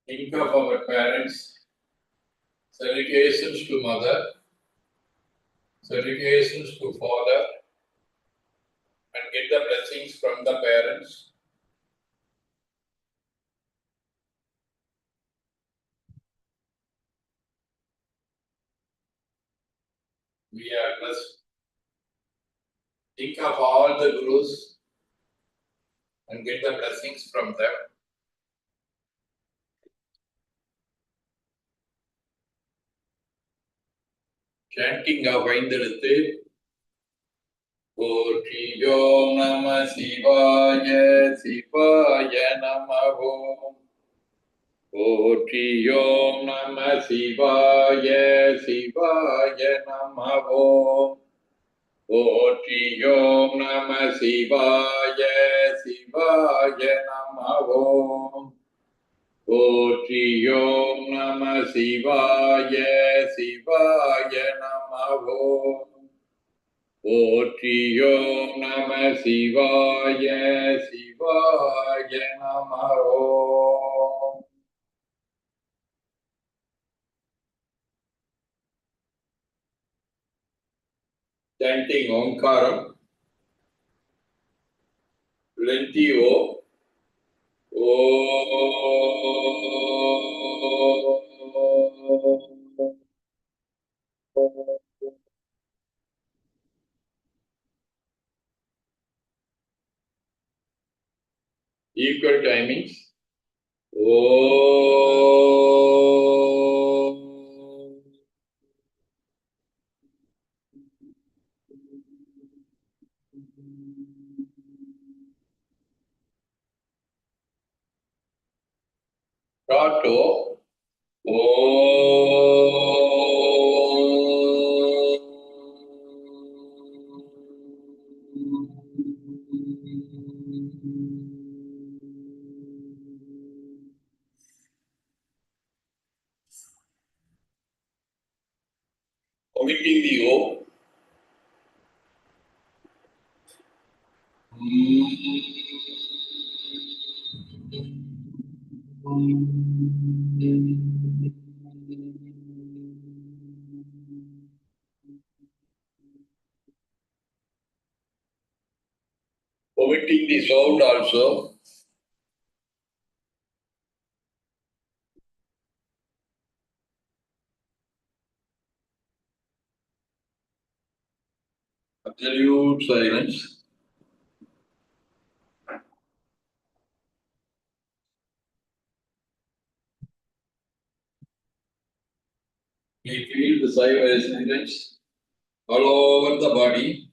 Think of our parents, salutations to mother, salutations to father, and get the blessings from the parents. We are blessed. Think of all the gurus and get the blessings from them. Chanting of ஐந்தெழுத்து போற்றியோம் நம சிவாய சிவாய நம ஓம் போற்றியோம் நம சிவாய சிவாய நம ஓம் போற்றியோம் நம சிவாய சிவாய நம ஓம் போற்றியோம் நம சிவாய சிவாய நம ஓம் போற்றியோம் நம சிவாய சிவாய நம ஓம். Chanting Omkaram, plenty O. Equal timings. Tato. Omitting the O. Omitting the sound also. Absolute silence. We feel the silence all over the body.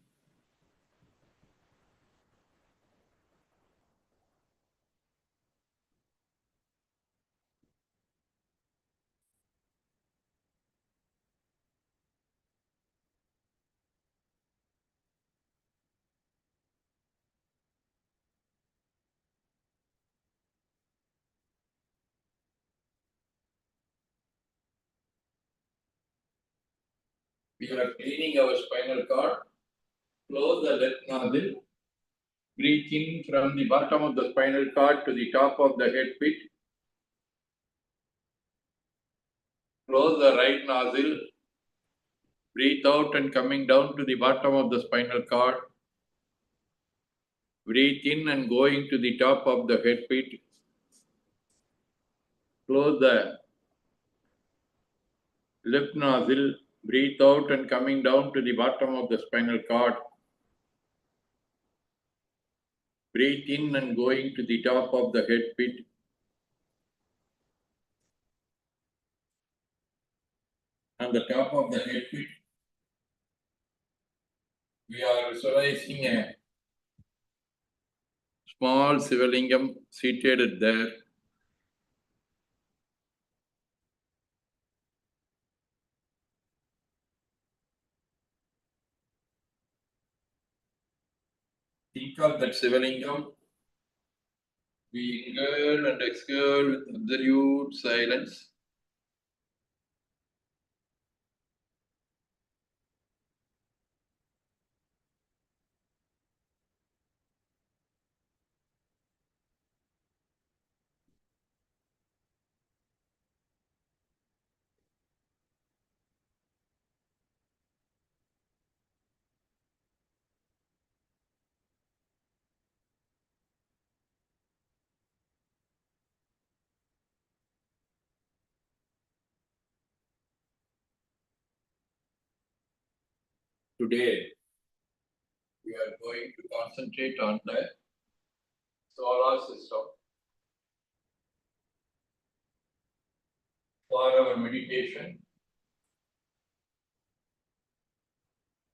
We are cleaning our spinal cord. Close the left nostril. Breathe in from the bottom of the spinal cord to the top of the head pit. Close the right nostril. Breathe out and coming down to the bottom of the spinal cord. Breathe in and going to the top of the head pit. Close the left nostril. Breathe out and coming down to the bottom of the spinal cord. Breathe in and going to the top of the head pit. On the top of the head pit, we are visualizing a small Sivalingam seated there. Think of that Sivalingam. We inhale and exhale with absolute silence. Today, we are going to concentrate on the solar system. For our meditation,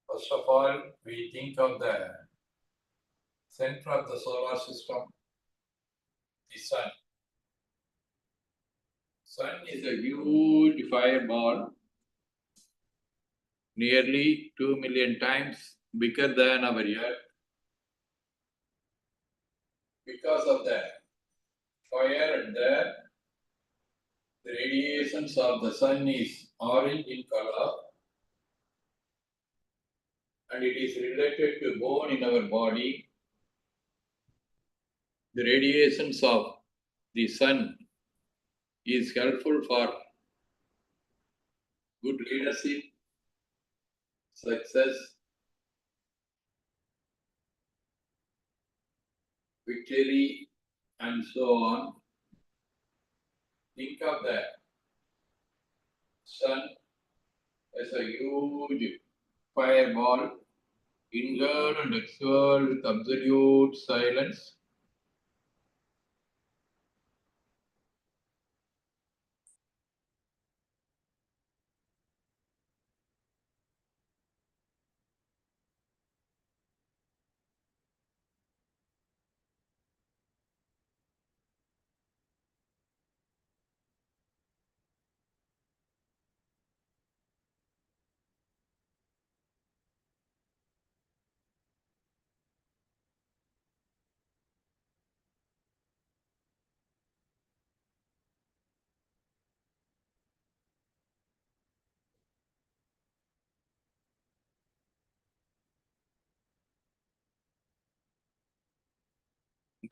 first of all, we think of the center of the solar system, the sun. Sun is a huge fireball, nearly 2 million times bigger than our Earth. Because of the fire and the radiations of the sun is orange in color, and it is related to bone in our body. The radiations of the sun is helpful for good leadership, success, victory, and so on. Think of the sun as a huge fireball, inward and exhaled with absolute silence.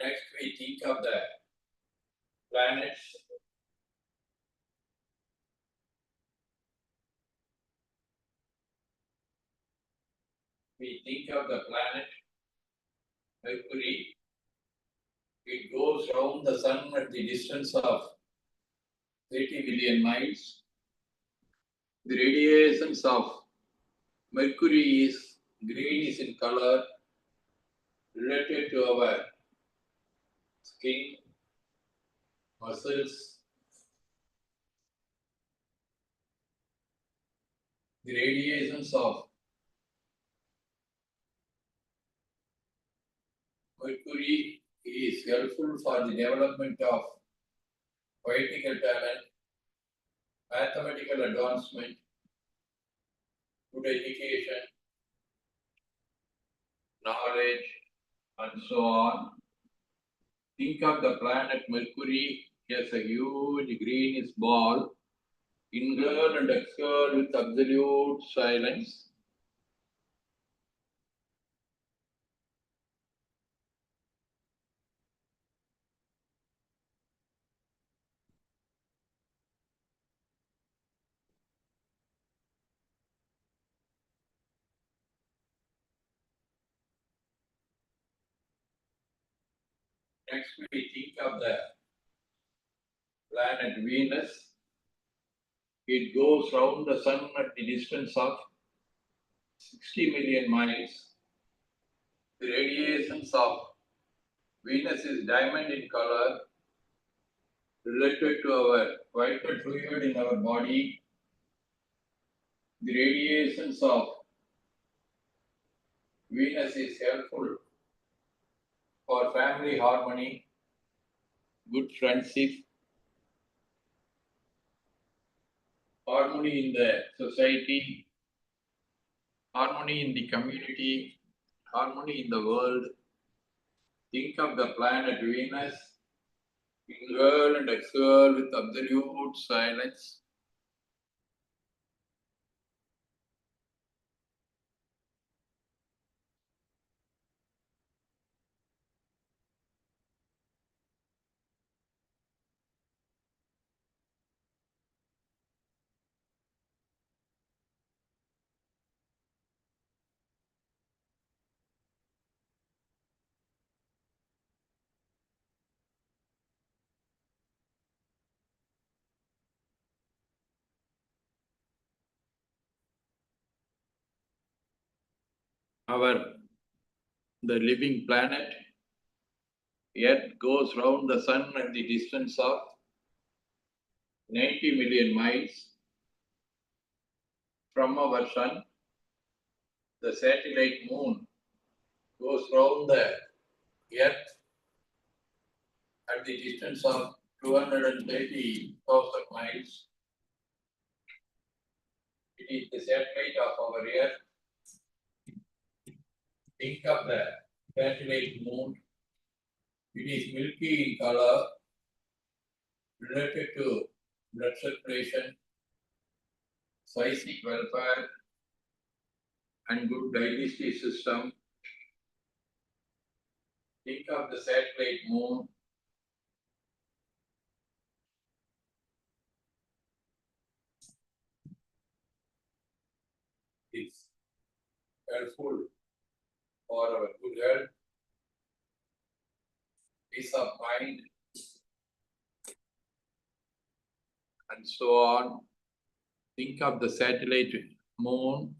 Next, we think of the planets. We think of the planet Mercury. It goes round the sun at the distance of 30 million miles. The radiations of Mercury is greenish in color, related to our skin, muscles. The radiations of Mercury is helpful for the development of poetical talent, mathematical advancement, good education, knowledge, and so on. Think of the planet Mercury as a huge greenish ball, inhaled and exhaled with absolute silence. Next, we think of the planet Venus. It goes round the sun at the distance of 60 million miles. The radiations of Venus is diamond in color, related to our vital fluid in our body. The radiations of Venus is helpful for family harmony, good friendship, harmony in the society, harmony in the community, harmony in the world. Think of the planet Venus, inhale and exhale with absolute silence. the living planet, Earth goes round the sun at the distance of 90 million miles from our sun. The satellite moon goes round the Earth at the distance of 230,000 miles. It is the satellite of our Earth. Think of the satellite moon. It is milky in color, related to blood circulation, psychic welfare, and good digestive system. Think of the satellite moon. It's helpful for our good health, peace of mind, and so on. Think of the satellite moon.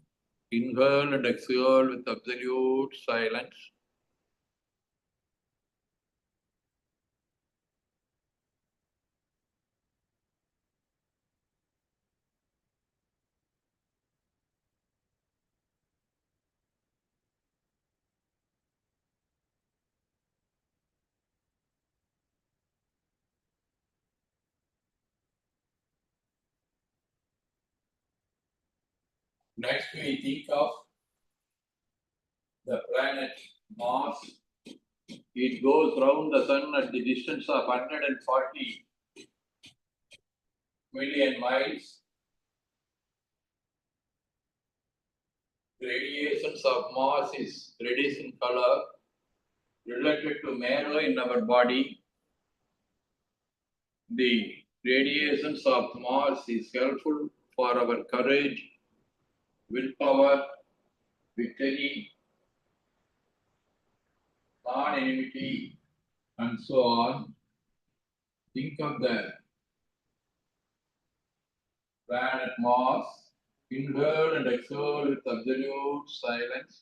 Inhale and exhale with absolute silence. Next, we think of the planet Mars. It goes round the sun at the distance of 140 million miles. The radiations of Mars is reddish in color, related to marrow in our body. The radiations of Mars is helpful for our courage, willpower, victory, non-enmity, and so on. Think of the planet Mars. Inhale and exhale with absolute silence.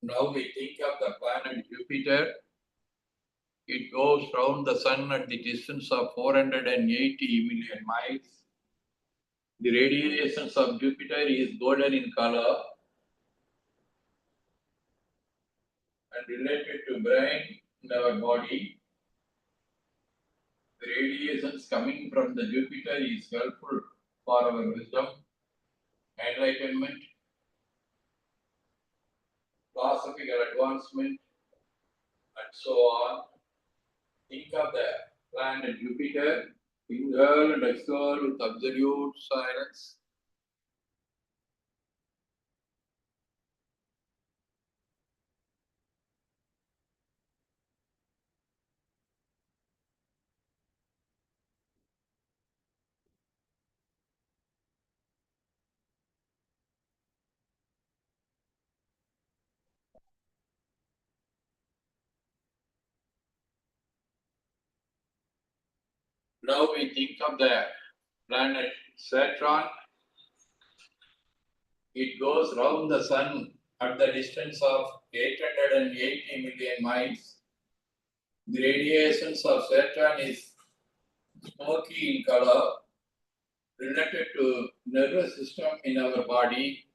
Now we think of the planet Jupiter. It goes round the sun at the distance of 480 million miles. The radiations of Jupiter is golden in color and related to brain in our body. The radiations coming from the Jupiter is helpful for our wisdom, enlightenment, philosophical advancement, and so on. Think of the planet Jupiter. Inhale and exhale with absolute silence. Now we think of the planet Saturn. It goes round the sun at the distance of 880 million miles. The radiations of Saturn is smoky in color, related to nervous system in our body.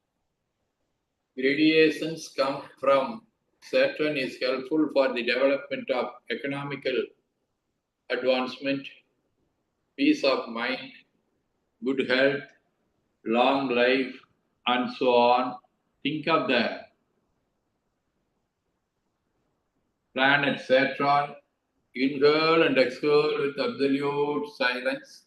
Radiations come from Saturn is helpful for the development of economical advancement, peace of mind, good health, long life, and so on. Think of the planet Saturn. Inhale and exhale with absolute silence.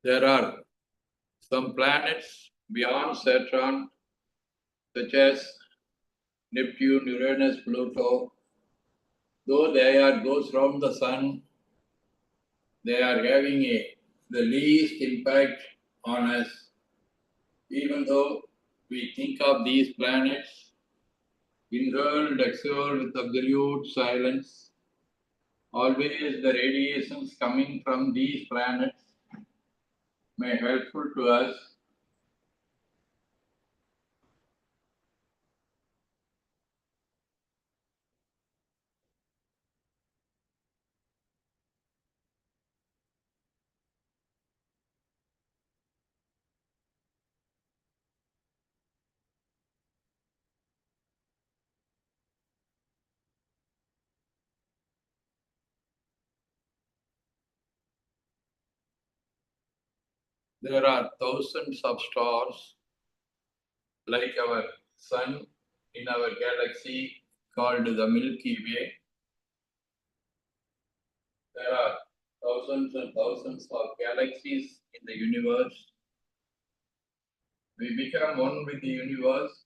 There are some planets beyond Saturn, such as Neptune, Uranus, Pluto. Though they goes around the sun, they are having the least impact on us. Even though we think of these planets inhaled, exhaled with absolute silence, always the radiations coming from these planets may helpful to us. There are thousands of stars like our sun in our galaxy called the Milky Way. There are thousands and thousands of galaxies in the universe. We become one with the universe.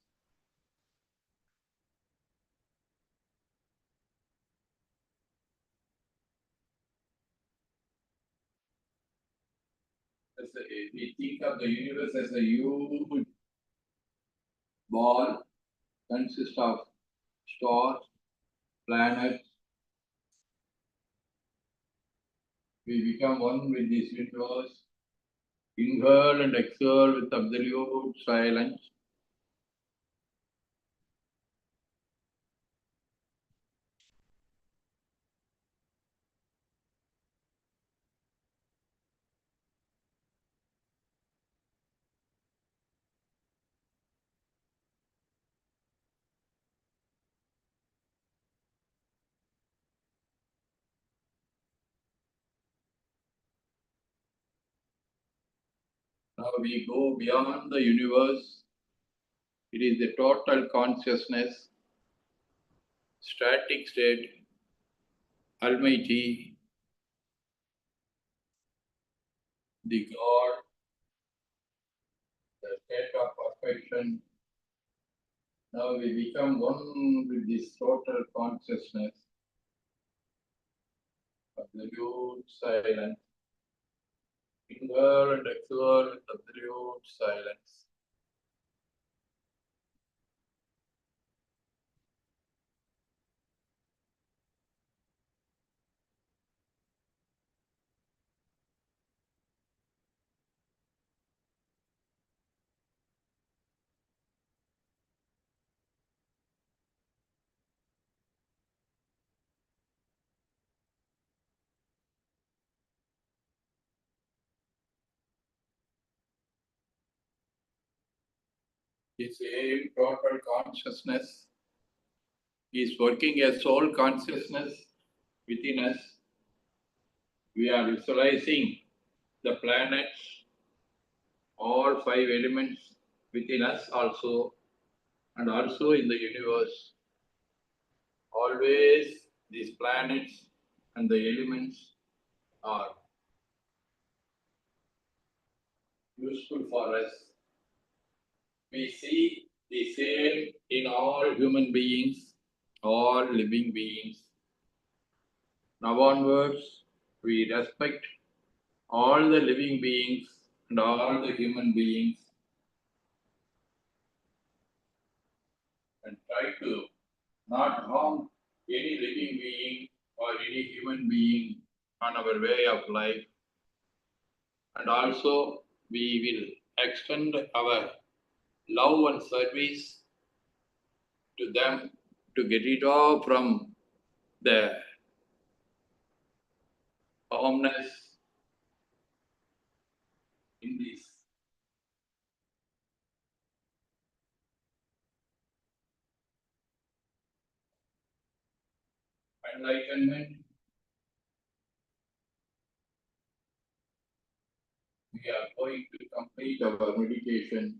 We think of the universe as a huge ball consists of stars, planets. We become one with this universe. Inhale and exhale with absolute silence. Now we go beyond the universe. It is the total consciousness, static state, Almighty, the God, the state of perfection. Now we become one with this total consciousness, absolute silence. Inhale and exhale with absolute silence. The same total consciousness is working as soul consciousness within us. We are visualizing the planets, all five elements within us also, and also in the universe. Always these planets and the elements are useful for us. We see the same in all human beings, all living beings. Now onwards, we respect all the living beings and all the human beings and try to not harm any living being or any human being on our way of life. And also, we will extend our love and service to them to get it off from the harmness in this. Enlightenment, we are going to complete our meditation.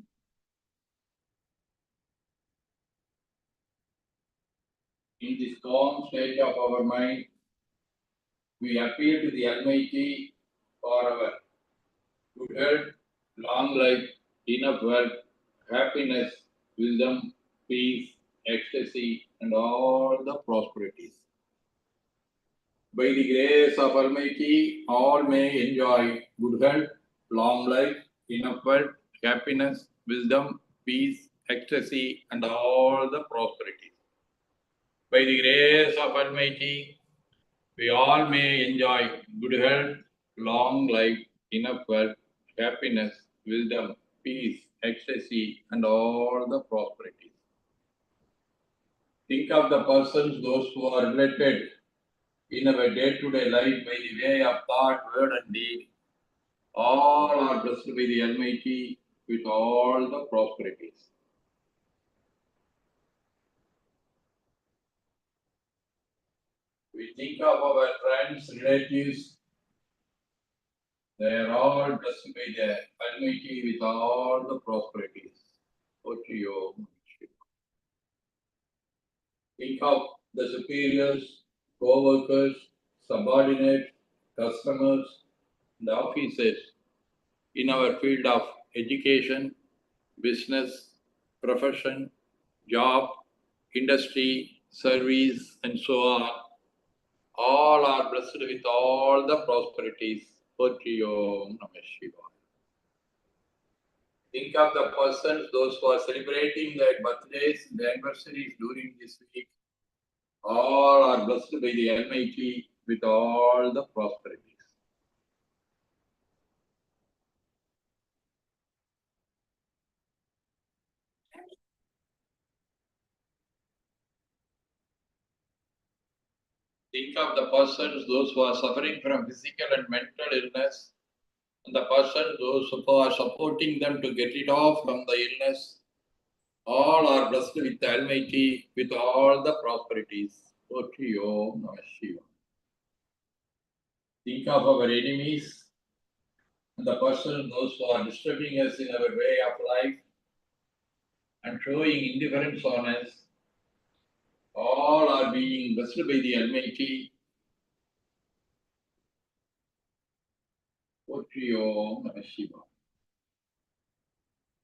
In this calm state of our mind, we appeal to the Almighty for our good health, long life, enough wealth, happiness, wisdom, peace, ecstasy, and all the prosperities. By the grace of Almighty, all may enjoy good health, long life, enough wealth, happiness, wisdom, peace, ecstasy, and all the prosperities. By the grace of Almighty, we all may enjoy good health, long life, enough wealth, happiness, wisdom, peace, ecstasy, and all the prosperities. Think of the persons, those who are related in our day-to-day life by the way of thought, word, and deed. All are blessed by the Almighty with all the prosperities. We think of our friends, relatives, they are all blessed by the Almighty with all the prosperities. Think of the superiors, co-workers, subordinates, customers, the officers in our field of education, business, profession, job, industry, service, and so on. All are blessed with all the prosperities. Om Namah Shivaya. Think of the persons, those who are celebrating their birthdays, their anniversaries during this week. All are blessed by the Almighty with all the prosperities. Think of the persons, those who are suffering from physical and mental illness, and the persons, those who are supporting them to get it off from the illness. All are blessed with the Almighty with all the prosperities. Om Namah Shivaya. Think of our enemies and the persons, those who are disturbing us in our way of life and showing indifference on us. All are being blessed by the Almighty. Om Namah Shivaya.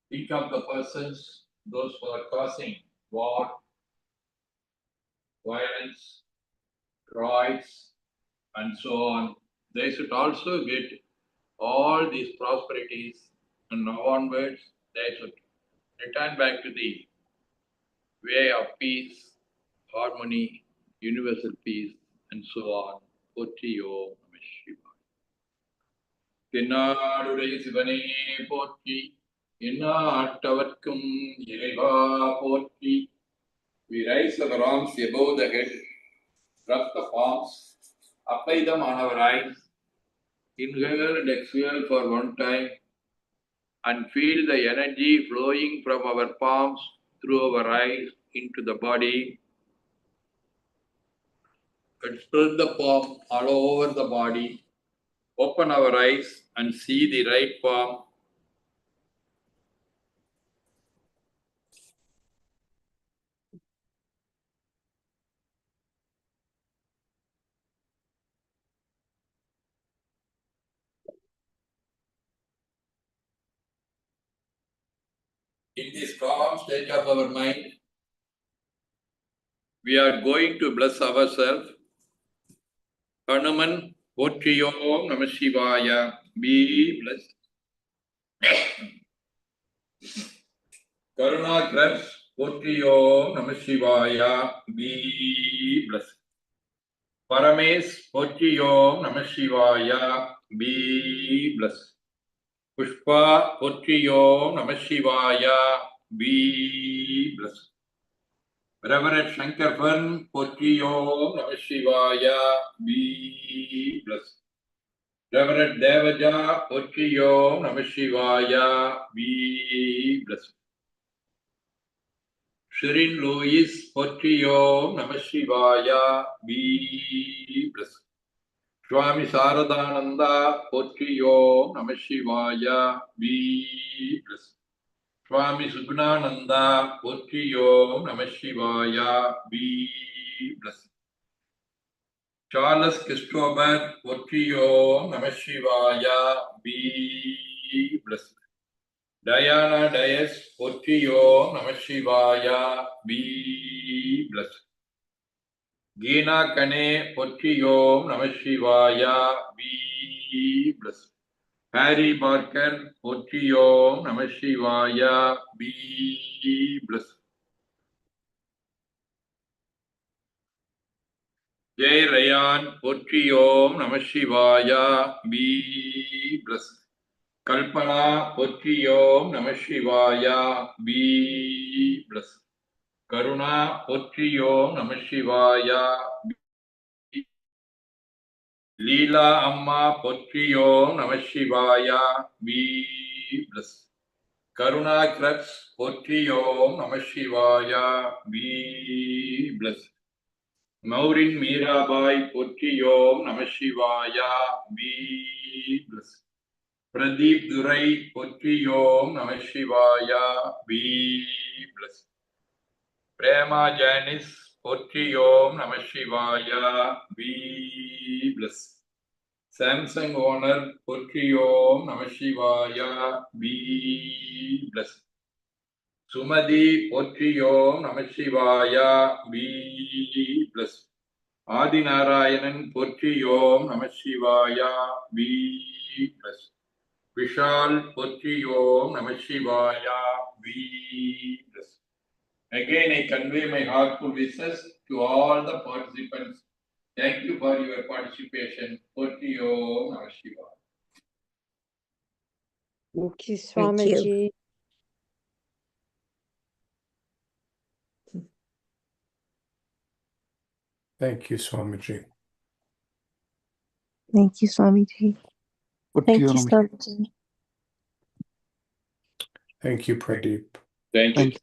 Think of the persons, those who are causing war, violence, riots, and so on. They should also get all these prosperities, and now onwards they should return back to the way of peace, harmony, universal peace, and so on. Om Namah Shivaya. தென்னாடுடைய சிவனே போற்றி, எந்நாட்டவர்க்கும் இறைவா போற்றி. We raise our arms above the head, rub the palms, apply them on our eyes, inhale and exhale for one time, and feel the energy flowing from our palms through our eyes into the body. And spread the palm all over the body. Open our eyes and see the right palm. In this calm state of our mind, we are going to bless ourselves. Hanuman, Om Namah Shivaya, be blessed. Karunakar, Om Namah Shivaya, be blessed. Paramesh, Om Namah Shivaya, be blessed. Pushpa, Om Namah Shivaya, be blessed. Reverend Shankarpan, Om Namah Shivaya, be blessed. Reverend Devaja, Om Namah Shivaya, be blessed. Shirin Louis, Om Namah Shivaya, be blessed. Swami Saradananda, Om Namah Shivaya, be blessed. Swami Subhanananda, Om Namah Shivaya, be blessed. Charles Christopher, Om Namah Shivaya, be blessed. Diana Dias Potriyom Namah Shivaya, be blessed. Geena Kane Potriyom Namah Shivaya, be blessed. Harry Barker Potriyom Namah Shivaya, be blessed. Jay Rayan Potriyom Namah Shivaya, be blessed. Kalpana Potriyom Namah Shivaya, be blessed. Karuna Potriyom Namah Shivaya, Leela Amma Potriyom Namah Shivaya, be blessed. Karuna Krebs Potriyom Namah Shivaya, be blessed. Maureen Mirabai Potriyom Namah Shivaya, be blessed. Pradeep Durai Potriyom Namah Shivaya, be blessed. Prema Janice Potriyom Namah Shivaya, be blessed. Samsung owner Potriyom Namah Shivaya, be blessed. Sumadi Potriyom Namah Shivaya, be blessed. Aadheenam Potriyom Namah Shivaya, be blessed. Vishal Potriyom Namah Shivaya, be blessed. Again, I convey my heartful wishes to all the participants. Thank you for your participation. Potriyom Namah Shivaya. Thank you, Thank you. Swamiji. Thank you, Swamiji. Thank you, Swamiji. Thank you, Potriyom. Swamiji. Thank you, Pradeep. Thank you. Thank you.